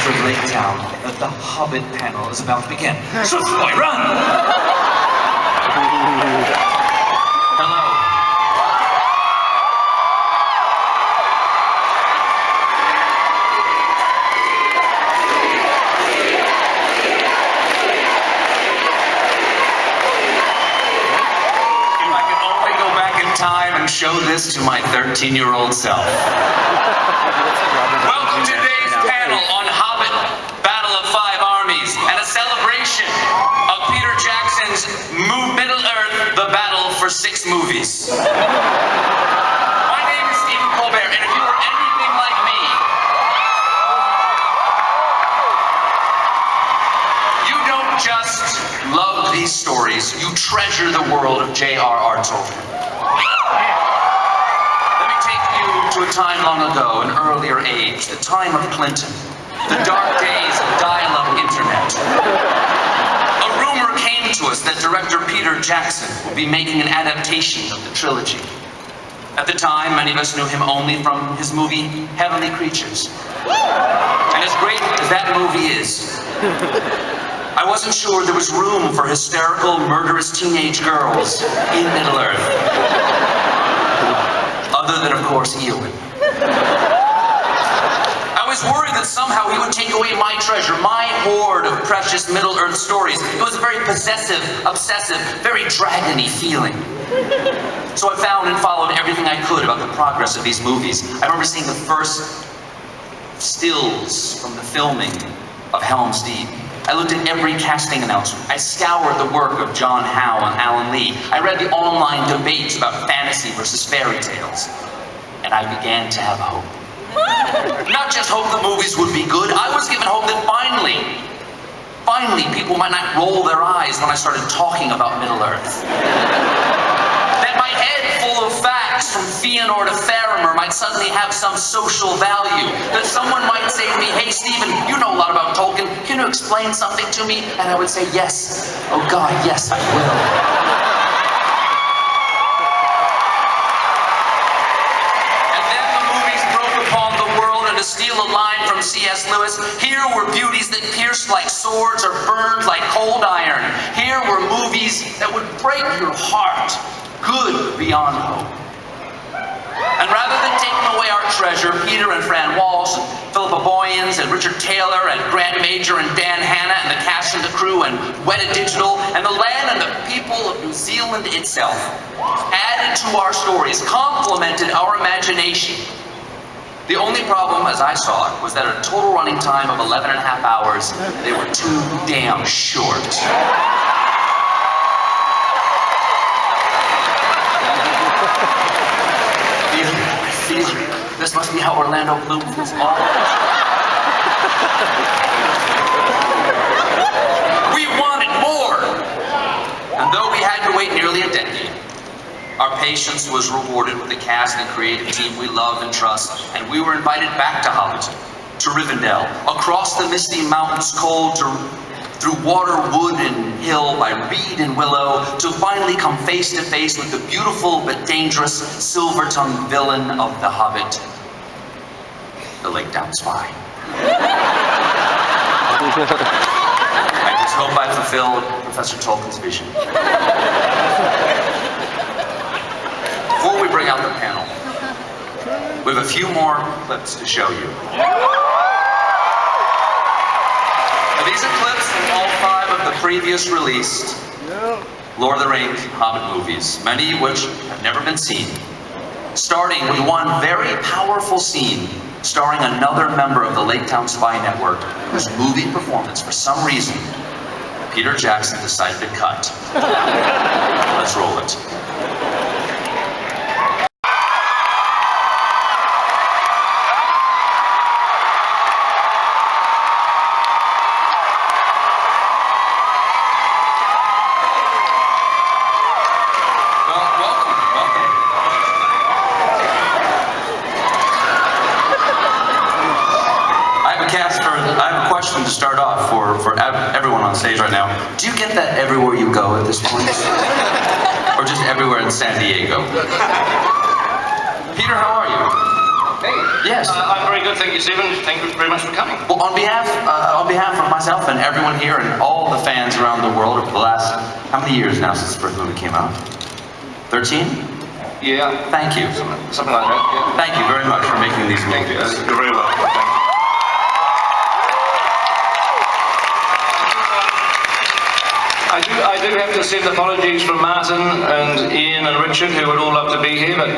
Mr. Laketown that the Hobbit panel is about to begin. So, boy, run! Hello. If I could only go back in time and show this to my 13-year-old self. Welcome to today's panel on Hobbit, Battle of Five Armies, and a celebration of Peter Jackson's Middle-earth, The Battle for 6 movies. My name is Stephen Colbert, and if you were anything like me, you don't just love these stories, you treasure the world of J.R.R. Tolkien. To a time long ago, an earlier age, the time of Clinton, the dark days of dial-up internet. A rumor came to us that director Peter Jackson would be making an adaptation of the trilogy. At the time, many of us knew him only from his movie, Heavenly Creatures. And as great as that movie is, I wasn't sure there was room for hysterical, murderous teenage girls in Middle-earth. Other than, of course, Eowyn. I was worried that somehow he would take away my treasure, my hoard of precious Middle-earth stories. It was a very possessive, obsessive, very dragon-y feeling. So I found and followed everything I could about the progress of these movies. I remember seeing the first stills from the filming of Helm's Deep. I looked at every casting announcement. I scoured the work of John Howe and Alan Lee. I read the online debates about fantasy versus fairy tales. And I began to have hope. Not just hope the movies would be good, I was given hope that finally, people might not roll their eyes when I started talking about Middle-earth. That my head full of facts from Fëanor to Faramir might suddenly have some social value. That someone might say to me, "Hey Stephen, you know a lot about Tolkien, can you explain something to me?" And I would say, "Yes, oh God, yes I will." And then the movies broke upon the world, and to steal a line from C.S. Lewis, here were beauties that pierced like swords or burned like cold iron. Here were movies that would break your heart. Good beyond hope. And rather than taking away our treasure, Peter and Fran Walsh, and Philippa Boyens, and Richard Taylor, and Grant Major, and Dan Hanna, and the cast and the crew, and Weta Digital, and the land and the people of New Zealand itself, added to our stories, complemented our imagination. The only problem, as I saw it, was that a total running time of 11.5 hours, they were too damn short. This must be how Orlando Bloom feels. We wanted more! And though we had to wait nearly a decade, our patience was rewarded with the cast and creative team we love and trust, and we were invited back to Hobbit, to Rivendell, across the misty mountains cold, through water, wood, and hill, by reed and willow, to finally come face to face with the beautiful but dangerous silver-tongued villain of The Hobbit, the Laketown Spy. I just hope I fulfilled Professor Tolkien's vision. Before we bring out the panel, we have a few more clips to show you. These are clips from all 5 of the previous released Lord of the Rings and Hobbit movies, many of which have never been seen. Starting with one very powerful scene starring another member of the Laketown Spy Network, whose movie performance, for some reason, Peter Jackson decided to cut. Let's roll it. To start off for everyone on stage right now, do you get that everywhere you go at this point? Or just everywhere in San Diego? Peter, how are you? Hey. Yes. I'm very good, thank you, Stephen. Thank you very much for coming. Well, on behalf of myself and everyone here and all the fans around the world over the last, how many years now since the first movie came out? 13? Yeah. Thank you. Something like that, yeah. Thank you very much for making these Thank you. movies. You're very welcome. Thank you. I do have to send apologies from Martin and Ian and Richard, who would all love to be here, but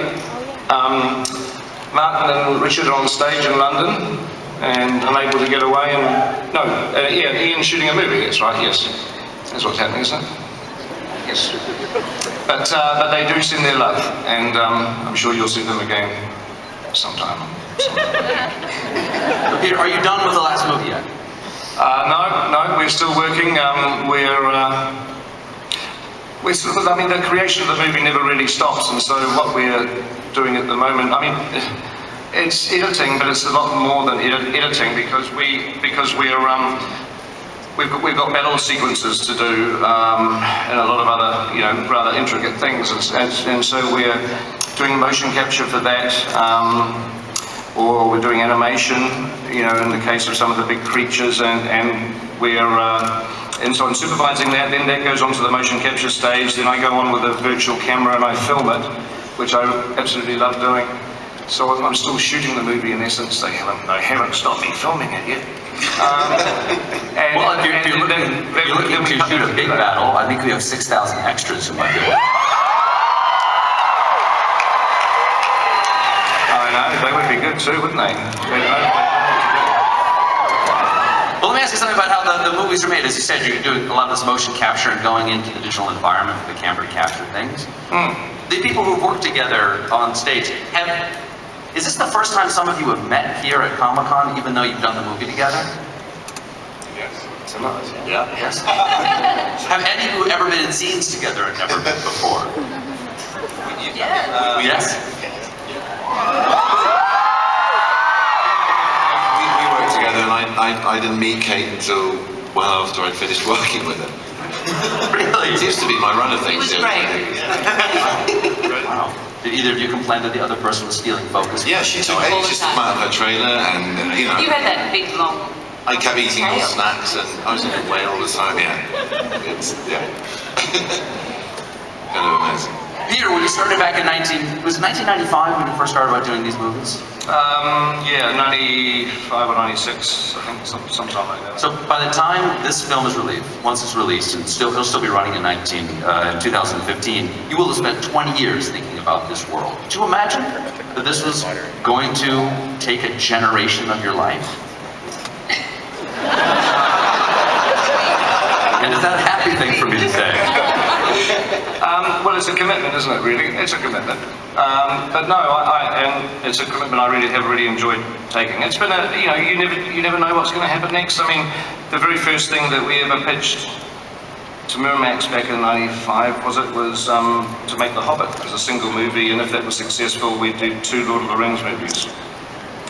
Martin and Richard are on stage in London and unable to get away. And no, Ian's shooting a movie. That's right. Yes, that's what's happening, isn't it? Yes. But they do send their love, and I'm sure you'll see them again sometime. Peter, are you done with the last movie yet? No, we're still working. We're sort of, I mean, the creation of the movie never really stops, and so what we're doing at the moment, I mean, it's editing, but it's a lot more than editing because we've got battle sequences to do and a lot of other, rather intricate things, and so we're doing motion capture for that. Or we're doing animation, in the case of some of the big creatures, and so I'm supervising that. Then that goes on to the motion capture stage. Then I go on with a virtual camera and I film it, which I absolutely love doing. So I'm still shooting the movie in essence. They haven't stopped me filming it yet. Well, if you're looking to shoot a big battle, I think we have 6,000 extras who might do it. They would be good too, wouldn't they? Well, let me ask you something about how the movies are made. As you said, you're doing a lot of this motion capture and going into the digital environment for the camera to capture things. The people who've worked together on stage, is this the first time some of you have met here at Comic-Con, even though you've done the movie together? Yes, it's a lot. Yeah. Yes. Have any of you ever been in scenes together and never met before? Yes. We worked together, and I didn't meet Kate until well after I'd finished working with her. Really? It used to be my run of things. It was great. Wow. Did either of you complain that the other person was stealing focus? Yeah, she took ages to come out of her trailer, and You had that big long. I kept eating more snacks, and I was in the way all the time. Yeah, kind of amazing. Peter, when you started back in 1995 when you first started about doing these movies? 95 or 96, I think, sometime like that. So by the time this film is released, once it's released, and it'll still be running in 2015, you will have spent 20 years thinking about this world. Did you imagine that this was going to take a generation of your life? And is that a happy thing for me to say? Well, it's a commitment, isn't it, really? It's a commitment. But no, and it's a commitment I have really enjoyed taking. It's been you never know what's going to happen next. I mean, the very first thing that we ever pitched to Miramax back in '95 was to make The Hobbit as a single movie, and if that was successful, we'd do 2 Lord of the Rings movies.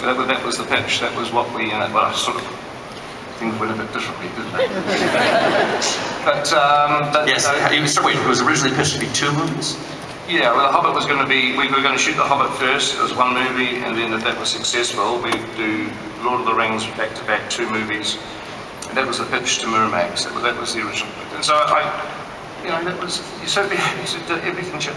That was the pitch. That was what we, things went a bit differently, didn't they? but yes. Wait, it was originally pitched to be 2 movies? Yeah, well, The Hobbit was going to be, we were going to shoot The Hobbit first as 1 movie, and then if that was successful, we'd do Lord of the Rings back-to-back 2 movies. And that was the pitch to Miramax. That was the original pitch. And so that was, everything just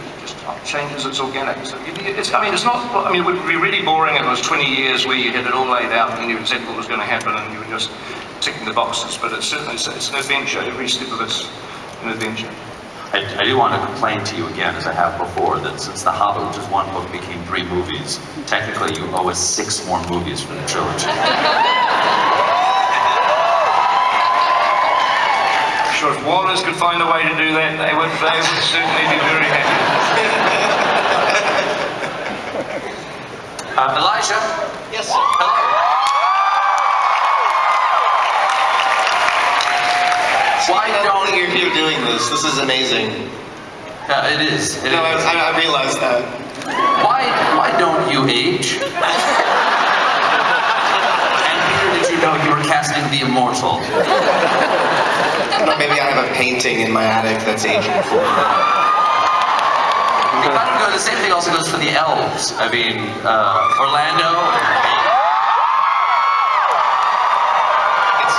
changes, it's organic. So it would be really boring if it was 20 years where you had it all laid out and you knew exactly what was going to happen and you were just ticking the boxes, but it's certainly, it's an adventure. Every step of it's an adventure. I do want to complain to you again, as I have before, that since The Hobbit, which is 1 book, became 3 movies, technically you owe us 6 more movies for the trilogy. Sure, if Warners could find a way to do that, they would certainly be very happy. Elijah? Yes. Hello. Why don't you're here doing this? This is amazing. It is. I realize that. Why don't you age? And Peter, did you know you were casting the immortal? Maybe I have a painting in my attic that's aging forward. kind of go, the same thing also goes for the elves. I mean, Orlando.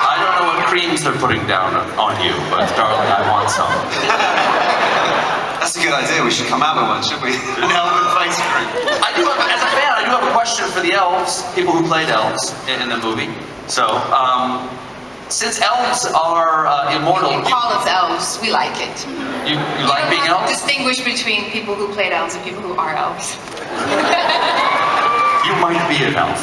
I don't know what creams they're putting down on you, but darling, I want some. That's a good idea. We should come out with one, should we? An elven face cream. I do have, as a fan, I do have a question for the elves, people who played elves in the movie. So, since elves are immortal, You call us elves, we like it. you like being elves? Distinguish between people who played elves and people who are elves. You might be an elf.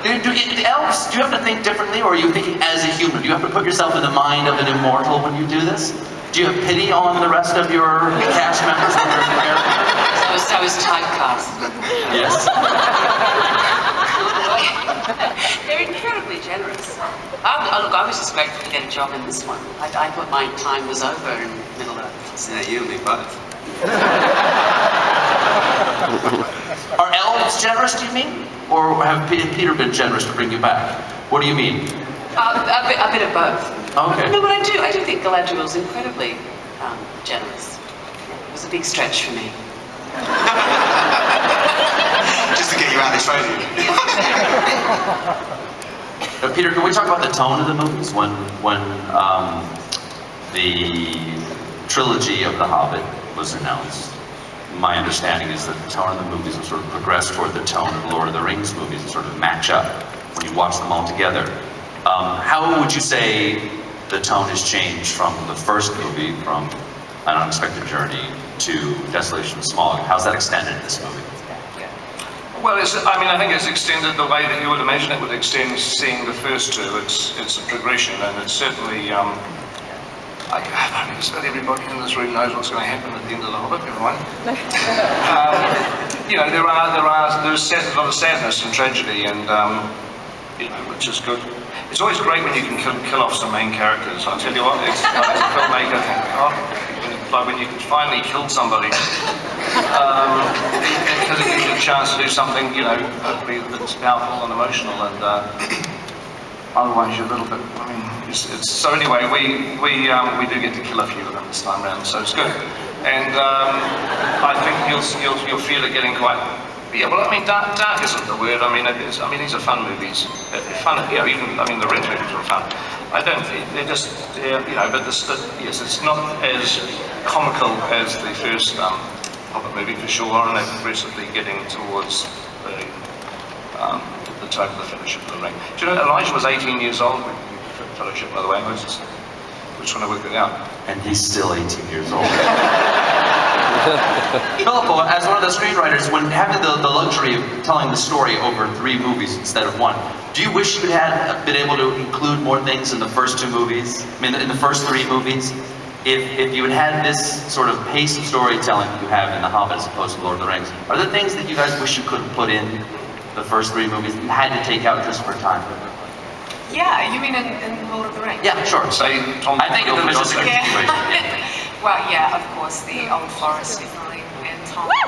Elves, do you have to think differently, or are you thinking as a human? Do you have to put yourself in the mind of an immortal when you do this? Do you have pity on the rest of your cast members when you're in character? So is typecast. Yes. They're incredibly generous. Look, I was just grateful to get a job in this one. I thought my time was over in Middle Earth. Yeah, you and me both. Are elves generous, do you mean? Or have Peter been generous to bring you back? What do you mean? A bit of both. Okay. No, but I do think Galadriel's incredibly generous. It was a big stretch for me. Just to get you out of this radio. Peter, can we talk about the tone of the movies? When the trilogy of The Hobbit was announced, my understanding is that the tone of the movies will sort of progress toward the tone of Lord of the Rings movies and sort of match up when you watch them all together. How would you say the tone has changed from the first movie, from An Unexpected Journey, to Desolation of Smaug? How's that extended in this movie? Well, I think it's extended the way that you would imagine it would extend seeing the first two. It's a progression, and it's certainly, I just about everybody in this room knows what's going to happen at the end of The Hobbit, everyone. There's a lot of sadness and tragedy, and, which is good. It's always great when you can kill off some main characters. I tell you what, as a filmmaker, like when you can finally kill somebody, because it gives you a chance to do something, hopefully that's powerful and emotional, and otherwise you're a little bit. So anyway, we do get to kill a few of them this time round, so it's good, and I think you'll feel it getting quite. Yeah, well, dark isn't the word. These are fun movies. They're fun, even, the Red movies were fun. They're just, but yes, it's not as comical as the first Hobbit movie for sure, and they're progressively getting towards the total Fellowship of the Ring. Do you know Elijah was 18 years old when Fellowship, by the way, we're just trying to work it out. And he's still 18 years old. Philippo, as one of the screenwriters, when having the luxury of telling the story over 3 movies instead of 1, do you wish you had been able to include more things in the first 2 movies? In the first 3 movies? If you had this sort of pace of storytelling that you have in The Hobbit as opposed to Lord of the Rings, are there things that you guys wish you could have put in the first 3 movies that you had to take out just for time? Yeah, you mean in Lord of the Rings? Yeah, sure. Say Tom. I think it was just a Yeah. continuation. Yeah. Well, yeah, of course, the Old Forest, definitely, and Tom. Did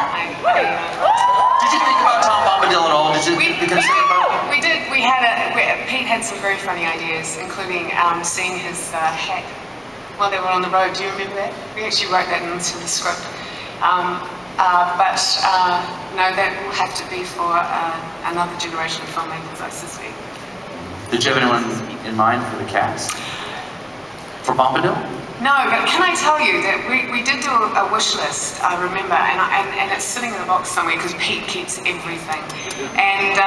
you think about Tom Bombadil at all? Did you consider about it? We did. Pete had some very funny ideas, including seeing his hat while they were on the road. Do you remember that? We actually wrote that into the script. But no, that will have to be for another generation of filmmakers, I suspect. Did you have anyone in mind for the cast? For Bombadil? No, but can I tell you that we did do a wish list, I remember, and it's sitting in a box somewhere because Pete keeps everything. And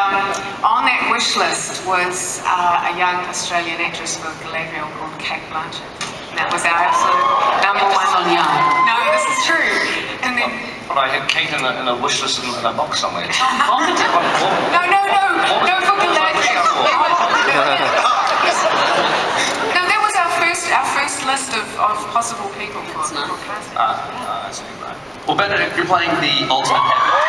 on that wish list was a young Australian actress for Galadriel called Kate Blanchett. And that was our absolute #1. So young. No, this is true. And then... But I had Kate in a wish list in a box somewhere. No, for Galadriel. No, that was our first list of possible people for casting. I see, right. Well, Benedict, you're playing the ultimate heavy.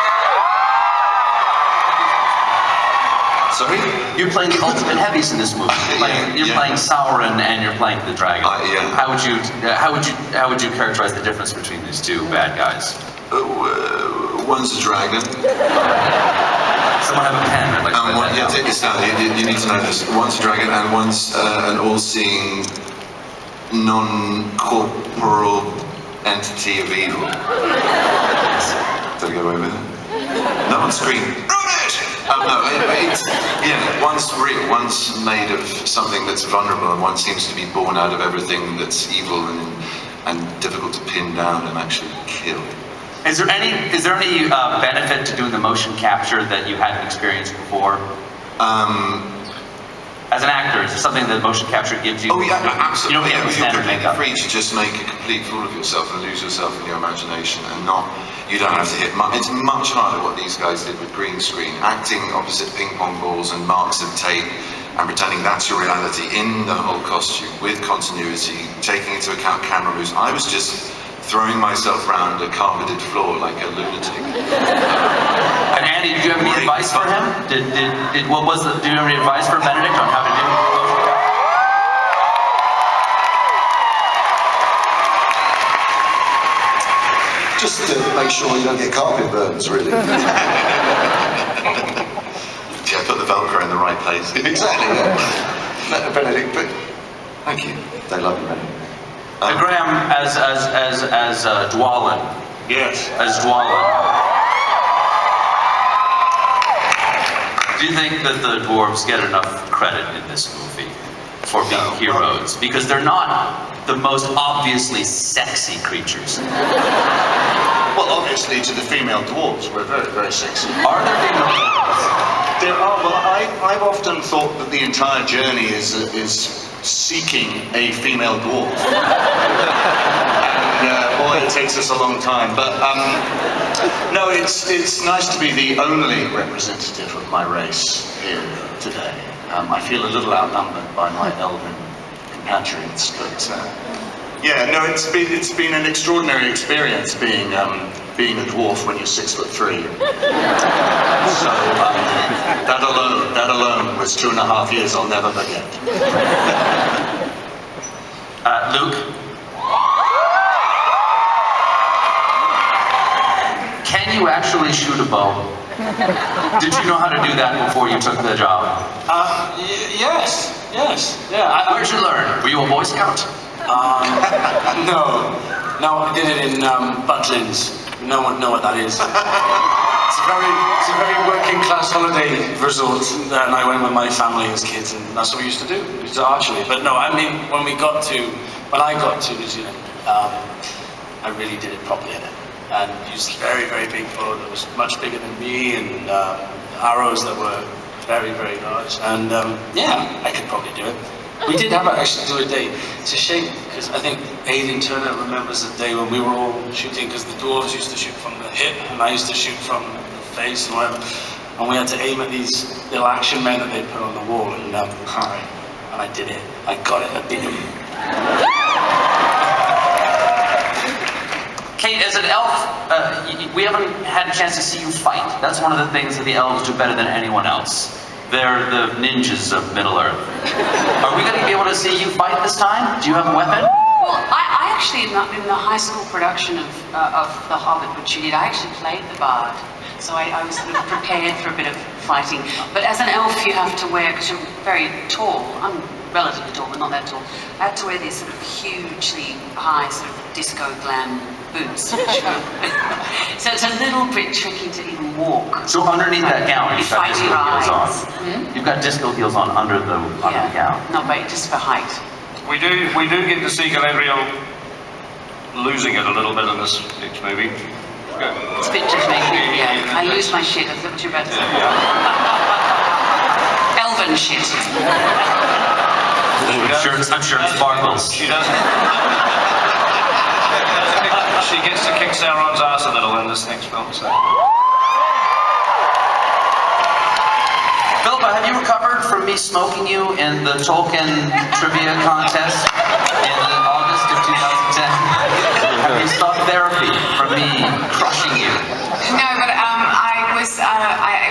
Sorry? You're playing the ultimate heavies in this movie. You're playing Sauron and you're playing the dragon. Yeah. How would you characterize the difference between these 2 bad guys? One's a dragon. Someone have a pen. I'd like to write that down. Take this down. You need to know this. One's a dragon, and one's an all-seeing, non-corporal entity of evil. Did I get away with it? No one screamed, "Rubbish!" No, it's, one's real, one's made of something that's vulnerable, and one seems to be born out of everything that's evil and difficult to pin down and actually kill. Is there any benefit to doing the motion capture that you hadn't experienced before? As an actor, is there something that motion capture gives you? Oh yeah, absolutely. You don't get You're standard completely makeup. free to just make a complete fool of yourself and lose yourself in your imagination, and you don't have to hit. It's much harder what these guys did with green screen, acting opposite ping pong balls and marks of tape, and pretending that's your reality in the whole costume with continuity, taking into account camera moves. I was just throwing myself around a carpeted floor like a lunatic. And Andy, did you have any advice for him? Do you have any advice for Benedict on how to do motion capture? Just to make sure you don't get carpet burns, really. Yeah, put the Velcro in the right place. Exactly, yeah. Benedict, but thank you. They love you, Benedict. And Graham, as Dwalin. Yes. As Dwalin. Do you think that the dwarves get enough credit in this movie for being heroes? Because they're not the most obviously sexy creatures. Well, obviously, to the female dwarves, we're very, very sexy. Are there female dwarves? There are. Well, I've often thought that the entire journey is seeking a female dwarf. And boy, it takes us a long time. But no, it's nice to be the only representative of my race here today. I feel a little outnumbered by my elven compatriots, but yeah, no, it's been an extraordinary experience being a dwarf when you're 6'3". So that alone was 2.5 years I'll never forget. Luke? Can you actually shoot a bow? Did you know how to do that before you took the job? Yes, yeah. Where'd you learn? Were you a Boy Scout? No, I did it in Butlins. No one know what that is. It's a very working class holiday resort, and I went with my family as kids, and that's what we used to do. We used to archery. But no, I mean when I got to New Zealand, I really did it properly and used a very, very big bow that was much bigger than me, and arrows that were very, very large. And yeah, I could probably do it. We did have actually do a day. It's a shame because I think Aidan Turner remembers the day when we were all shooting, because the dwarves used to shoot from the hip and I used to shoot from the face and whatever. And we had to aim at these little action men that they put on the wall, and I did it. I got it. I beat them. Kate, as an elf, we haven't had a chance to see you fight. That's one of the things that the elves do better than anyone else. They're the ninjas of Middle-earth. Are we going to be able to see you fight this time? Do you have a weapon? Well, I actually, in the high school production of The Hobbit, which you did, I actually played the bard. So I was sort of prepared for a bit of fighting. But as an elf, you have to wear, because you're very tall, I'm relatively tall, but not that tall, I had to wear these sort of hugely high sort of disco glam boots. So it's a little bit tricky to even walk. So underneath that gown, you've got disco heels on. You've got disco heels on under the gown. Not very, just for height. We do get to see Galadriel losing it a little bit in this next movie. Good. It's a bit just making, yeah. I lose my shit, is that what you're about to say? Elven shit. I'm sure it sparkles. She doesn't. She gets to kick Sauron's ass a little in this next film, so. Philippa, have you recovered from me smoking you in the Tolkien trivia contest in August of 2010? Have you stopped therapy from me crushing you? No, but it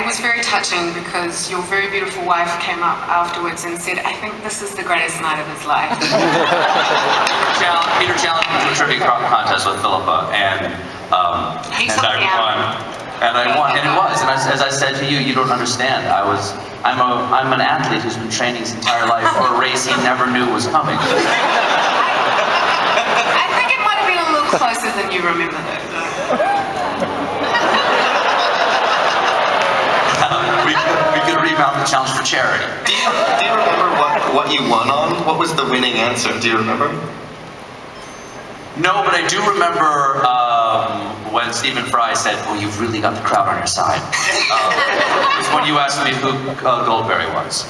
was very touching because your very beautiful wife came up afterwards and said, I think this is the greatest night of his life. Peter challenged me to a trivia contest with Philippa, and I won, and it was. And as I said to you, you don't understand. I'm an athlete who's been training his entire life for a race he never knew was coming. I think it might have been a little closer than you remember though. We could remount the challenge for charity. Do you remember what you won on? What was the winning answer? Do you remember? No, but I do remember when Stephen Fry said, "Well, you've really got the crowd on your side." It was when you asked me who Goldberry was.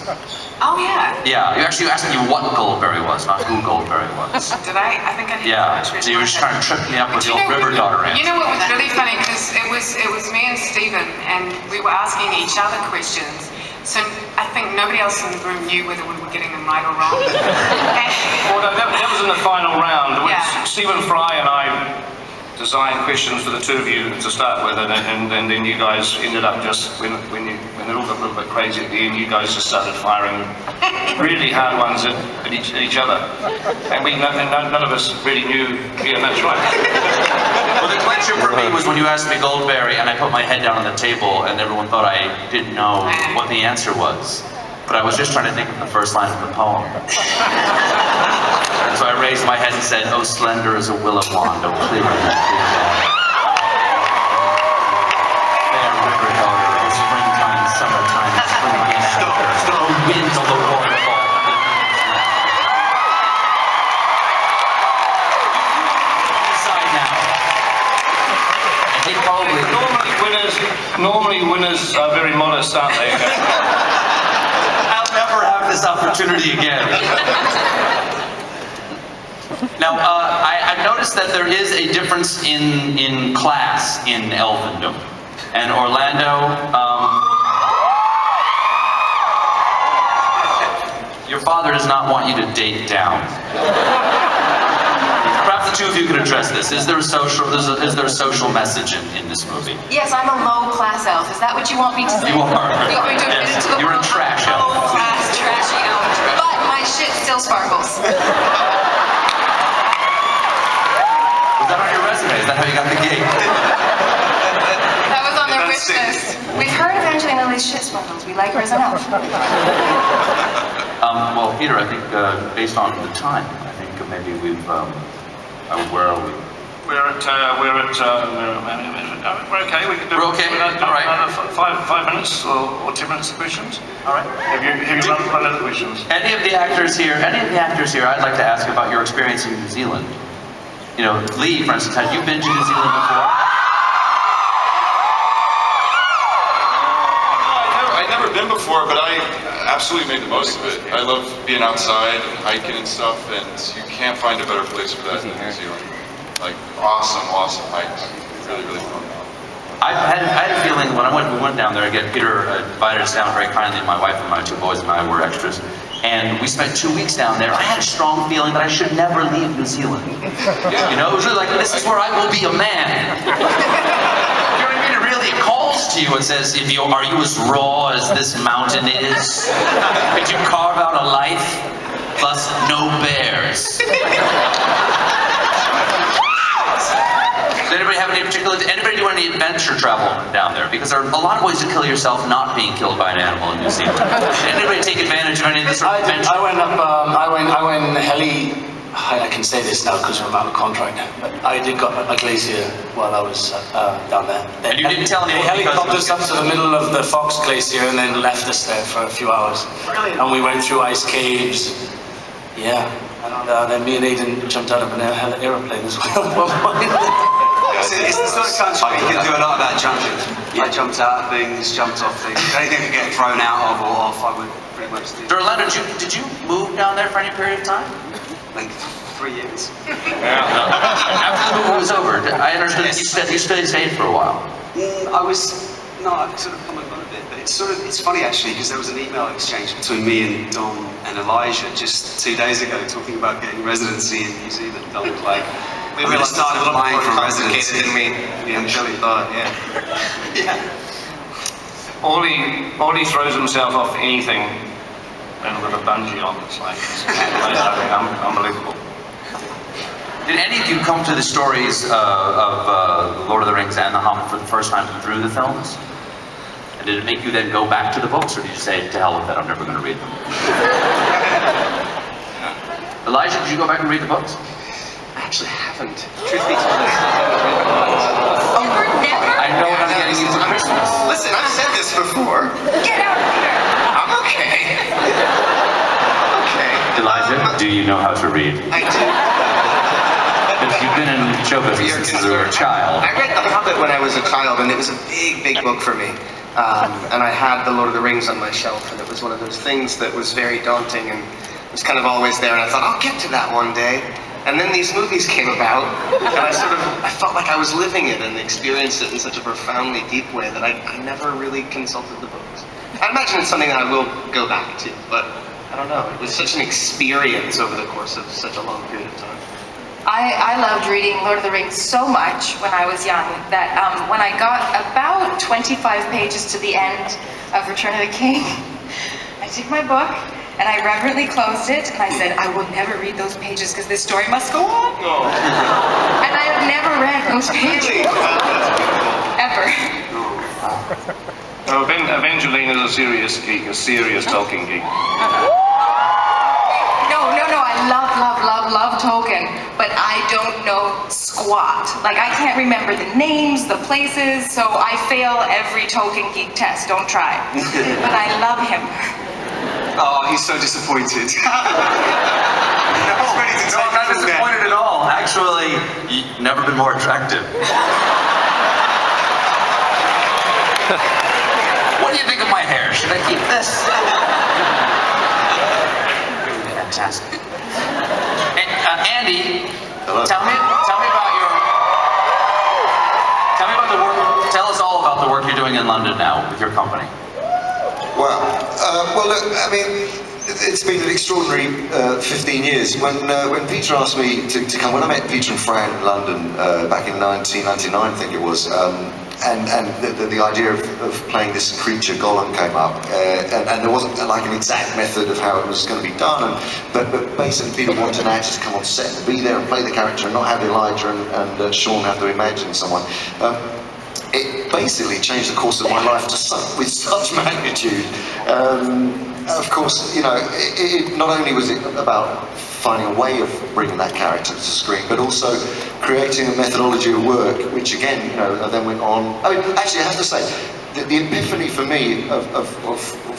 Oh yeah. Yeah, you actually asked me what Goldberry was, not who Goldberry was. Did I? I think I did. Yeah, so you were just trying to trip me up with the old River Daughter answer. You know what was really funny? Because it was me and Stephen, and we were asking each other questions. So I think nobody else in the room knew whether we were getting them right or wrong. Well, no, that was in the final round. Yeah. Stephen Fry and I designed questions for the two of you to start with, and then you guys ended up just, when it all got a little bit crazy at the end, you guys just started firing really hard ones at each other. And none of us really knew, yeah, that's right. Well, the clincher for me was when you asked me Goldberry and I put my head down on the table and everyone thought I didn't know what the answer was. But I was just trying to think of the first line of the poem. And so I raised my head and said, "Oh, slender as a willow wand, oh, clear as a clear dawn. Fair river daughter, oh, springtime, summertime, spring again after. Oh, winds on the waterfall. Decide now. I think probably... Normally winners are very modest, aren't they? I'll never have this opportunity again. Now, I've noticed that there is a difference in class in Elfendom. And Orlando, your father does not want you to date down. Perhaps the two of you could address this. Is there a social message in this movie? Yes, I'm a low-class elf. Is that what you want me to say? You are. You want me to admit Yes. it to the You're world? a trash elf. Low-class, trashy elf. But my shit still sparkles. Was that on your resume? Is that how you got the gig? That was on their wish list. We've heard Evangeline Lilly's shit sparkles. We like her as an elf. Well, Peter, I think based on the time, I think maybe we've. Where are we? We're okay. We can do. We're okay? All right. Another 5 minutes or 10 minutes of questions. All right. Have you run out of questions? Any of the actors here, I'd like to ask about your experience in New Zealand. You know, Lee, for instance, had you been to New Zealand before? I'd never been before, but I absolutely made the most of it. I love being outside and hiking and stuff, and you can't find a better place for that than New Zealand. Like, awesome hikes. Really, really fun. I had a feeling when we went down there again, Peter invited us down very kindly. My wife and my two boys and I were extras. And we spent 2 weeks down there. I had a strong feeling that I should never leave New Zealand. You know, it was really like, this is where I will be a man. You know what I mean? It really calls to you and says, are you as raw as this mountain is? Could you carve out a life? Plus, no bears. Does anybody have anybody do any adventure travel down there? Because there are a lot of ways to kill yourself not being killed by an animal in New Zealand. Did anybody take advantage of any of this sort of adventure? I went heli. I can say this now because I'm out of contract. But I did got a glacier while I was down there. And you didn't tell anyone? They helicoptered us up to the middle of the Fox Glacier and then left us there for a few hours. Brilliant. And we went through ice caves. Yeah. And then me and Aidan jumped out of an aeroplane as well. It's the sort of country you can do a lot of that jumping. I jumped out of things, jumped off things. Anything I could get thrown out of or off, I would pretty much do. Orlando, did you move down there for any period of time? Like 3 years. After the movie was over, I understood you stayed for a while. I sort of come and gone a bit, but it's funny actually because there was an email exchange between me and Dom and Elijah just 2 days ago talking about getting residency in New Zealand. Dom was like, we really started applying for residency, didn't we? Yeah, Billy thought, yeah. Ollie throws himself off anything and with a bungee on. It's like unbelievable. Did any of you come to the stories of Lord of the Rings and The Hobbit for the first time through the films? And did it make you then go back to the books, or did you say, to hell with it, I'm never going to read them? Yeah. Elijah, did you go back and read the books? I actually haven't. Truth be told, I I know what I'm getting you for Christmas. Listen, I've said this before. Get out of here! I'm okay. Okay. Elijah, do you know how to read? I do. Because you've been in show business since you were a child. I read The Hobbit when I was a child, and it was a big, big book for me. And I had The Lord of the Rings on my shelf, and it was one of those things that was very daunting and was kind of always there. And I thought, I'll get to that one day. And then these movies came about, and I felt like I was living it and experienced it in such a profoundly deep way that I never really consulted the books. I imagine it's something that I will go back to, but I don't know. It was such an experience over the course of such a long period of time. I loved reading Lord of the Rings so much when I was young that when I got about 25 pages to the end of Return of the King, I took my book and I reverently closed it and I said, I will never read those pages because this story must go on. Oh. And I have never read those pages. Ever. No, Evangeline is a serious geek, a serious Tolkien geek. No, I love Tolkien, but I don't know squat. Like, I can't remember the names, the places, so I fail every Tolkien geek test. Don't try. But I love him. Oh, he's so disappointed. He's ready to No, I'm not disappointed at all. Actually, you've never been more attractive. What do you think of my hair? Should I keep this? Fantastic. Andy, Hello. tell me about the work. Tell us all about the work you're doing in London now with your company. Well, look, I mean, it's been an extraordinary 15 years. When Peter asked me to come, when I met Peter and Fran in London back in 1999, I think it was, and the idea of playing this creature Gollum came up, and there wasn't like an exact method of how it was going to be done, but basically Peter wanted an actor to come on set and be there and play the character and not have Elijah and Sean have to imagine someone. It basically changed the course of my life with such magnitude. Of course, you know, not only was it about finding a way of bringing that character to the screen, but also creating a methodology of work, which again, you know, then went on. I mean, actually, I have to say, the epiphany for me of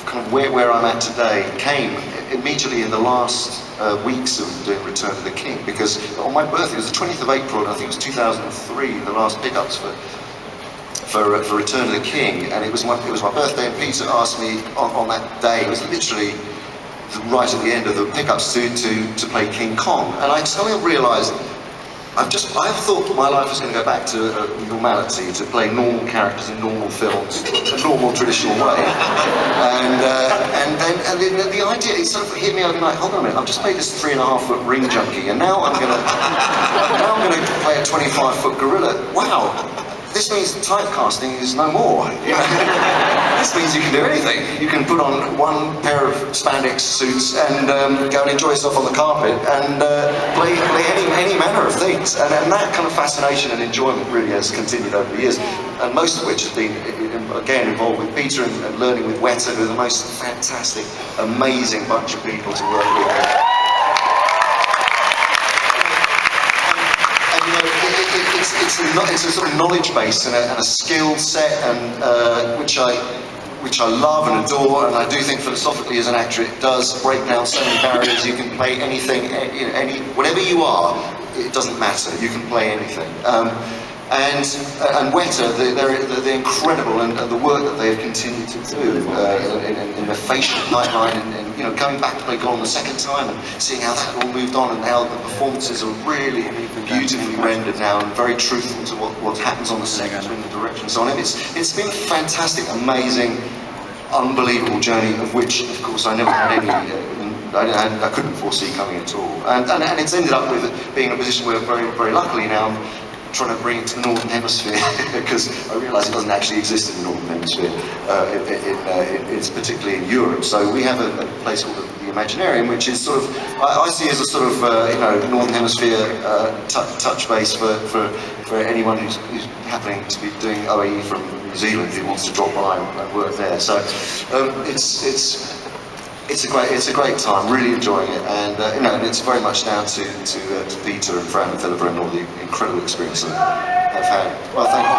kind of where I'm at today came immediately in the last weeks of doing Return of the King, because on my birthday, it was the 20th of April, and I think it was 2003, the last pickups for Return of the King, and it was my birthday, and Peter asked me on that day, it was literally right at the end of the pickups to play King Kong, and I suddenly realised I thought my life was going to go back to normality, to play normal characters in normal films, a normal traditional way, and then the idea it sort of hit me. I'm like, hold on a minute, I've just played this 3.5-foot ring junkie, and now I'm gonna play a 25-foot gorilla. Wow. This means typecasting is no more. You know? This means you can do anything. You can put on one pair of spandex suits and go and enjoy yourself on the carpet and play any manner of things. And that kind of fascination and enjoyment really has continued over the years. And most of which has been, again, involved with Peter and learning with Weta, who are the most fantastic, amazing bunch of people to work with. It's a sort of knowledge base and a skill set, and which I love and adore, and I do think philosophically as an actor it does break down so many barriers. You can play anything, you know, whatever you are, it doesn't matter. You can play anything. And Weta, they're incredible, and the work that they have continued to do in the facial pipeline, and you know, going back to play Gollum the second time and seeing how that all moved on, and how the performances are really beautifully rendered now and very truthful to what happens on the set and the direction and so on. And it's been a fantastic, amazing, unbelievable journey, of which, of course, I never had any. I couldn't foresee coming at all, and it's ended up with being in a position where very, very luckily now I'm trying to bring it to the Northern Hemisphere, because I realise it doesn't actually exist in the Northern Hemisphere. It's particularly in Europe. So we have a place called the Imaginarium, which is sort of, I see as a sort of, you know, Northern Hemisphere touch base for anyone who's happening to be doing OAE from New Zealand who wants to drop by and work there. So It's a great time. Really enjoying it, and and it's very much down to Peter and Fran and Philippa and all the incredible experience that I've had. Well, thank you.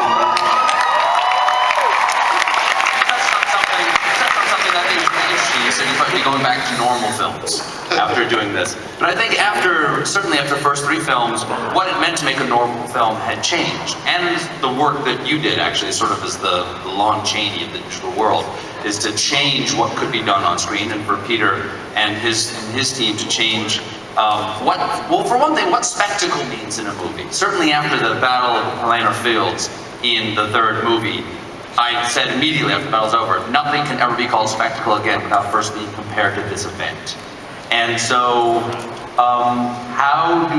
Something that is really interesting. You said you might be going back to normal films after doing this. But I think certainly after the first 3 films, what it meant to make a normal film had changed. And the work that you did actually sort of as the Lon Chaney of the digital world is to change what could be done on screen, and for Peter and his team to change for one thing, what spectacle means in a movie. Certainly after the Battle of Pelennor Fields in the 3rd movie, I said immediately after the battle's over, nothing can ever be called spectacle again without first being compared to this event. And so, how do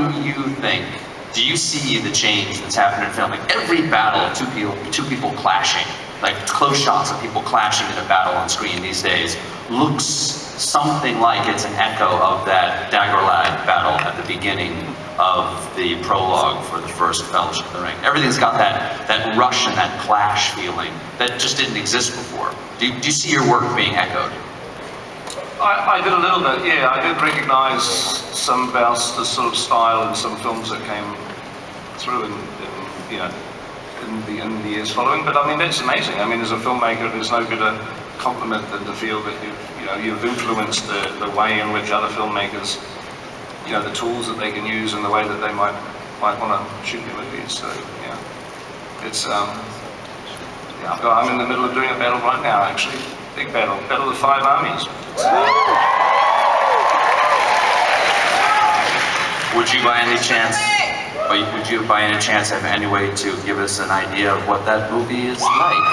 you see the change that's happened in filming? Every battle, two people clashing, like close shots of people clashing in a battle on screen these days, looks something like it's an echo of that Dagorlad battle at the beginning of the prologue for the first Fellowship of the Ring. Everything's got that rush and that clash feeling that just didn't exist before. Do you see your work being echoed? I did a little bit, yeah. I did recognise some about the sort of style in some films that came through in the years following. But I mean, that's amazing. I mean, as a filmmaker, there's no better compliment than to feel that you've influenced the way in which other filmmakers, the tools that they can use and the way that they might want to shoot their movies. So yeah, it's I'm in the middle of doing a battle right now, actually. Big battle of the Five Armies. Would you by any chance have any way to give us an idea of what that movie is like?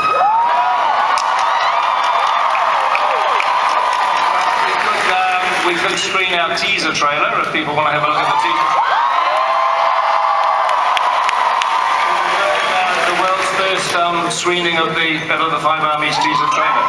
We could screen our teaser trailer if people want to have a look at the teaser trailer. The world's first screening of the Battle of the Five Armies teaser trailer.